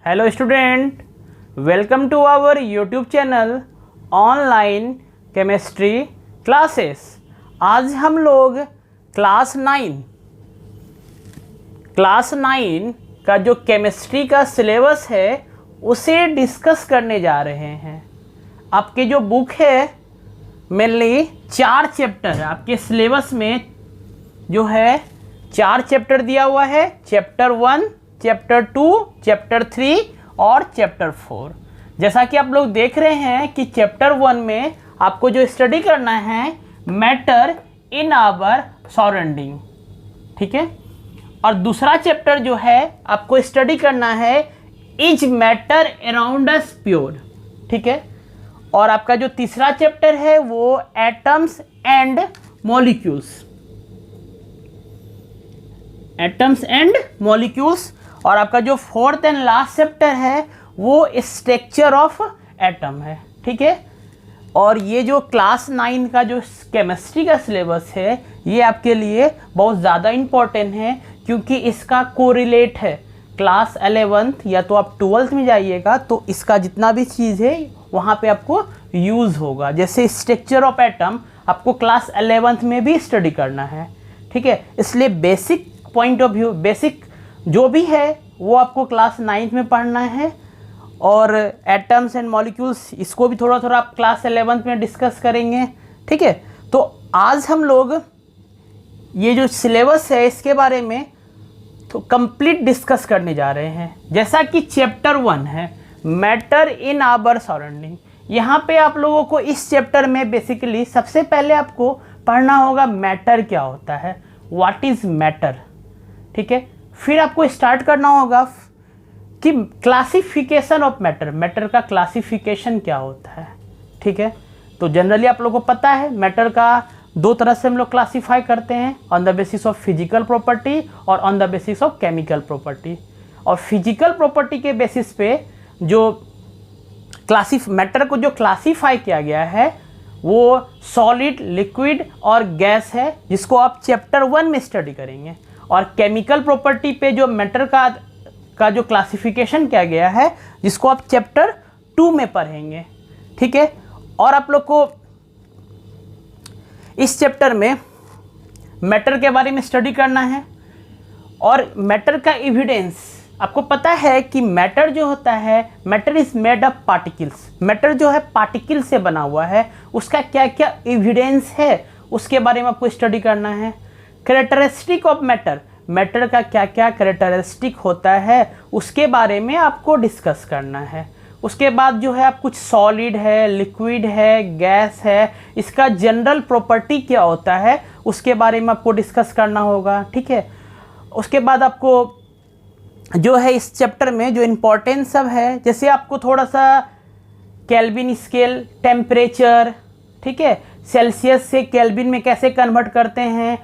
Hello student, welcome to our YouTube channel online chemistry classes. आज हम लोग class 9 का जो केमिस्ट्री का सिलेबस है उसे डिस्कस करने जा रहे हैं। आपके जो बुक है मेनली 4 चैप्टर है। आपके सिलेबस में जो है 4 चैप्टर दिया हुआ है, चैप्टर 1, चैप्टर 2, चैप्टर 3 और चैप्टर 4। जैसा कि आप लोग देख रहे हैं कि चैप्टर 1 में आपको जो स्टडी करना है मैटर इन आवर सराउंडिंग, ठीक है। और दूसरा चैप्टर जो है आपको स्टडी करना है is matter around us pure, ठीक है। और आपका जो तीसरा चैप्टर है वो atoms and molecules, atoms and molecules. और आपका जो फोर्थ एंड लास्ट चैप्टर है वो स्ट्रक्चर ऑफ एटम है, ठीक है। और ये जो क्लास 9 का जो केमिस्ट्री का सिलेबस है ये आपके लिए बहुत ज़्यादा इम्पोर्टेंट है, क्योंकि इसका कोरिलेट है क्लास 11th या तो आप 12th में जाइएगा तो इसका जितना भी चीज़ है वहाँ पे आपको यूज़ होगा। जैसे स्ट्रक्चर ऑफ एटम आपको क्लास 11th में भी स्टडी करना है, ठीक है। इसलिए basic point of view, basic जो भी है वो आपको क्लास 9th में पढ़ना है। और एटम्स एंड मॉलिक्यूल्स इसको भी थोड़ा थोड़ा आप क्लास 11th में डिस्कस करेंगे, ठीक है। तो आज हम लोग ये जो सिलेबस है इसके बारे में तो कंप्लीट डिस्कस करने जा रहे हैं। जैसा कि चैप्टर 1 है मैटर इन आवर सराउंडिंग, यहाँ पे आप लोगों को इस चैप्टर में बेसिकली सबसे पहले आपको पढ़ना होगा मैटर क्या होता है, व्हाट इज़ मैटर, ठीक है। फिर आपको स्टार्ट करना होगा कि क्लासिफिकेशन ऑफ मैटर, मैटर का क्लासिफिकेशन क्या होता है, ठीक है। तो जनरली आप लोगों को पता है मैटर का 2 तरह से हम लोग क्लासीफाई करते हैं, on the basis of physical property और on the basis of chemical property. और फिजिकल प्रॉपर्टी के बेसिस पे जो मैटर को जो क्लासीफाई किया गया है वो सॉलिड, लिक्विड और गैस है, जिसको आप चैप्टर 1 में स्टडी करेंगे। और केमिकल प्रॉपर्टी पे जो मैटर का जो क्लासिफिकेशन किया गया है जिसको आप चैप्टर 2 में पढ़ेंगे, ठीक है। और आप लोग को इस चैप्टर में मैटर के बारे में स्टडी करना है। और मैटर का एविडेंस, आपको पता है कि मैटर जो होता है, matter is made of particles, matter जो है पार्टिकल से बना हुआ है, उसका क्या क्या एविडेंस है उसके बारे में आपको स्टडी करना है। कैरेक्टरिस्टिक ऑफ मैटर, मैटर का क्या क्या कैरेक्टरिस्टिक होता है उसके बारे में आपको डिस्कस करना है। उसके बाद जो है आप कुछ सॉलिड है, लिक्विड है, गैस है, इसका जनरल प्रॉपर्टी क्या होता है उसके बारे में आपको डिस्कस करना होगा, ठीक है। उसके बाद आपको जो है इस चैप्टर में जो इम्पोर्टेंस सब है, जैसे आपको थोड़ा सा केल्विन स्केल, टेम्परेचर, ठीक है, सेल्सियस से केल्विन में कैसे कन्वर्ट करते हैं,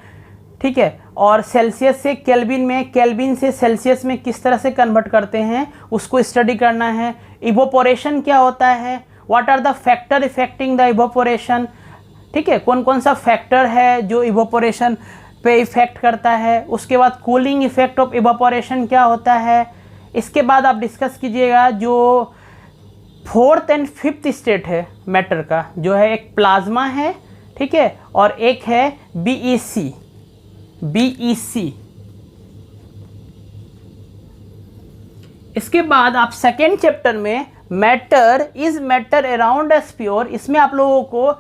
ठीक है। और सेल्सियस से केल्विन में, केल्विन से सेल्सियस में किस तरह से कन्वर्ट करते हैं उसको स्टडी करना है। इवोपोरेशन क्या होता है, what are the factor affecting the evaporation, ठीक है, कौन कौन सा फैक्टर है जो इवोपोरेशन पे इफेक्ट करता है। उसके बाद कूलिंग इफेक्ट ऑफ इवोपोरेशन क्या होता है। इसके बाद आप डिस्कस कीजिएगा जो 4th एंड 5th स्टेट है मैटर का, जो है एक प्लाज्मा है, ठीक है, और एक है बीईसी। इसके बाद आप सेकेंड चैप्टर में matter is matter around us pure, इसमें आप लोगों को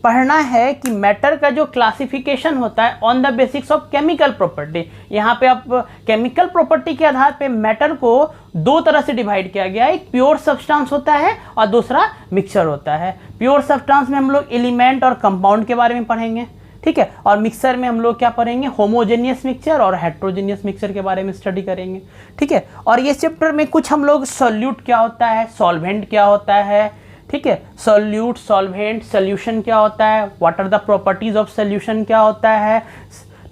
पढ़ना है कि मैटर का जो क्लासिफिकेशन होता है on the basics of chemical property. यहाँ पे आप केमिकल प्रॉपर्टी के आधार पे मैटर को 2 तरह से डिवाइड किया गया है, एक प्योर सब्सटेंस होता है और दूसरा मिक्सचर होता है। प्योर सब्सटेंस में हम लोग एलिमेंट और कंपाउंड के बारे में पढ़ेंगे, ठीक है। और मिक्सर में हम लोग क्या पढ़ेंगे, होमोजेनियस मिक्सचर और हेट्रोजेनियस मिक्सचर के बारे में स्टडी करेंगे, ठीक है। और ये चैप्टर में कुछ हम लोग सॉल्यूट क्या होता है, सॉल्वेंट क्या होता है, ठीक है, सॉल्यूट, सॉल्वेंट, सोल्यूशन क्या होता है, what are the properties of solution क्या होता है,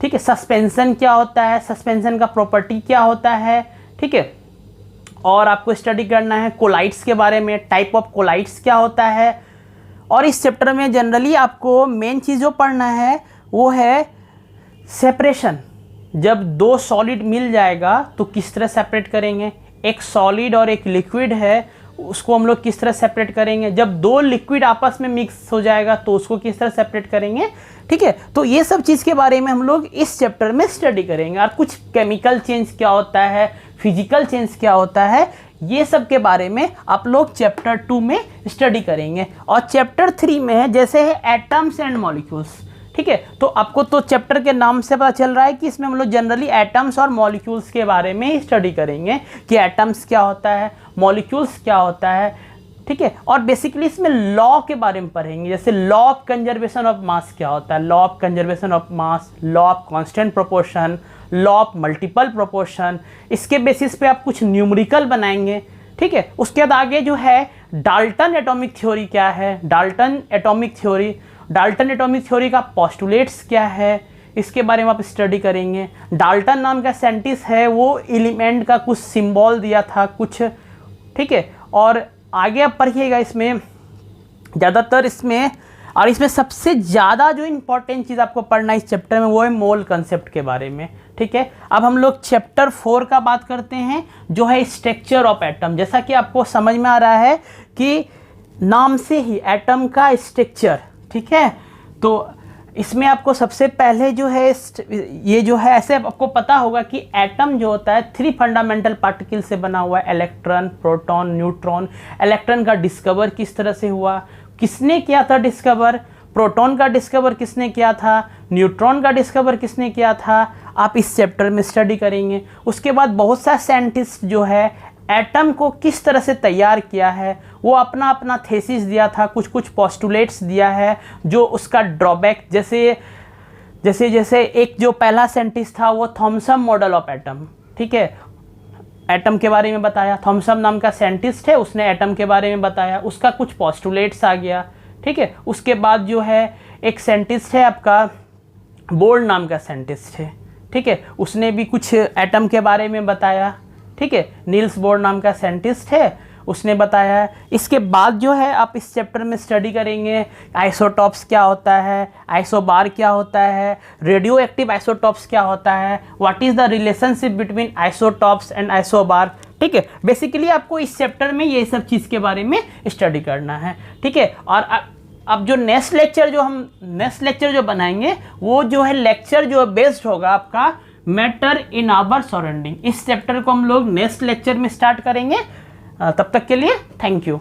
ठीक है, सस्पेंशन क्या होता है, सस्पेंशन का प्रॉपर्टी क्या होता है, ठीक है। और आपको स्टडी करना है कोलाइड्स के बारे में, टाइप ऑफ कोलाइड्स क्या होता है। और इस चैप्टर में जनरली आपको मेन चीज़ जो पढ़ना है वो है सेपरेशन, जब 2 सॉलिड मिल जाएगा तो किस तरह सेपरेट करेंगे, एक सॉलिड और एक लिक्विड है उसको हम लोग किस तरह सेपरेट करेंगे, जब दो लिक्विड आपस में मिक्स हो जाएगा तो उसको किस तरह सेपरेट करेंगे, ठीक है। तो ये सब चीज़ के बारे में हम लोग इस चैप्टर में स्टडी करेंगे। और कुछ केमिकल चेंज क्या होता है, फिजिकल चेंज क्या होता है, ये सब के बारे में आप लोग चैप्टर 2 में स्टडी करेंगे। और चैप्टर 3 में है जैसे है एटम्स एंड मॉलिक्यूल्स, ठीक है। तो आपको तो चैप्टर के नाम से पता चल रहा है कि इसमें हम लोग जनरली एटम्स और मॉलिक्यूल्स के बारे में ही स्टडी करेंगे कि एटम्स क्या होता है, मॉलिक्यूल्स क्या होता है, ठीक है। और बेसिकली इसमें लॉ के बारे में पढ़ेंगे, जैसे law of conservation of mass क्या होता है, law of conservation of mass, law of constant proportion, law of multiple proportion. इसके बेसिस पे आप कुछ न्यूमेरिकल बनाएंगे, ठीक है। उसके बाद आगे जो है डाल्टन एटॉमिक थ्योरी क्या है, डाल्टन एटॉमिक थ्योरी का पोस्टुलेट्स क्या है, इसके बारे में आप स्टडी करेंगे। डाल्टन नाम का साइंटिस्ट है, वो एलिमेंट का कुछ सिंबल दिया था कुछ, ठीक है। और आगे आप पढ़िएगा इसमें ज़्यादातर इसमें, और इसमें सबसे ज़्यादा जो इम्पोर्टेंट चीज़ आपको पढ़ना है इस चैप्टर में वो है मोल कंसेप्ट के बारे में, ठीक है। अब हम लोग चैप्टर 4 का बात करते हैं जो है स्ट्रक्चर ऑफ एटम। जैसा कि आपको समझ में आ रहा है कि नाम से ही एटम का स्ट्रक्चर, ठीक है। तो इसमें आपको सबसे पहले जो है ये जो है ऐसे आपको पता होगा कि एटम जो होता है 3 फंडामेंटल पार्टिकल से बना हुआ है, इलेक्ट्रॉन, प्रोटॉन, न्यूट्रॉन। इलेक्ट्रॉन का डिस्कवर किस तरह से हुआ, किसने किया था डिस्कवर, प्रोटॉन का डिस्कवर किसने किया था, न्यूट्रॉन का डिस्कवर किसने किया था, आप इस चैप्टर में स्टडी करेंगे। उसके बाद बहुत सारे साइंटिस्ट जो है एटम को किस तरह से तैयार किया है, वो अपना अपना थेसिस दिया था, कुछ कुछ पोस्टुलेट्स दिया है जो उसका ड्रॉबैक, जैसे एक जो पहला साइंटिस्ट था वो थॉमसन मॉडल ऑफ एटम, ठीक है, एटम के बारे में बताया। थॉमसन नाम का साइंटिस्ट है, उसने एटम के बारे में बताया, उसका कुछ पोस्टुलेट्स आ गया, ठीक है। उसके बाद जो है एक साइंटिस्ट है आपका बोर्ड नाम का साइंटिस्ट है, ठीक है, उसने भी कुछ एटम के बारे में बताया, ठीक है। नील्स बोर नाम का साइंटिस्ट है, उसने बताया है। इसके बाद जो है आप इस चैप्टर में स्टडी करेंगे आइसोटॉप्स क्या होता है, आइसोबार क्या होता है, रेडियो एक्टिव आइसोटॉप्स क्या होता है, what is the relationship between isotopes and isobar, ठीक है। बेसिकली आपको इस चैप्टर में ये सब चीज़ के बारे में स्टडी करना है, ठीक है। और अब जो नेक्स्ट लेक्चर जो बनाएंगे वो जो है लेक्चर जो बेस्ड होगा आपका मैटर इन आवर सराउंडिंग। इस चैप्टर को हम लोग नेक्स्ट लेक्चर में स्टार्ट करेंगे। तब तक के लिए थैंक यू।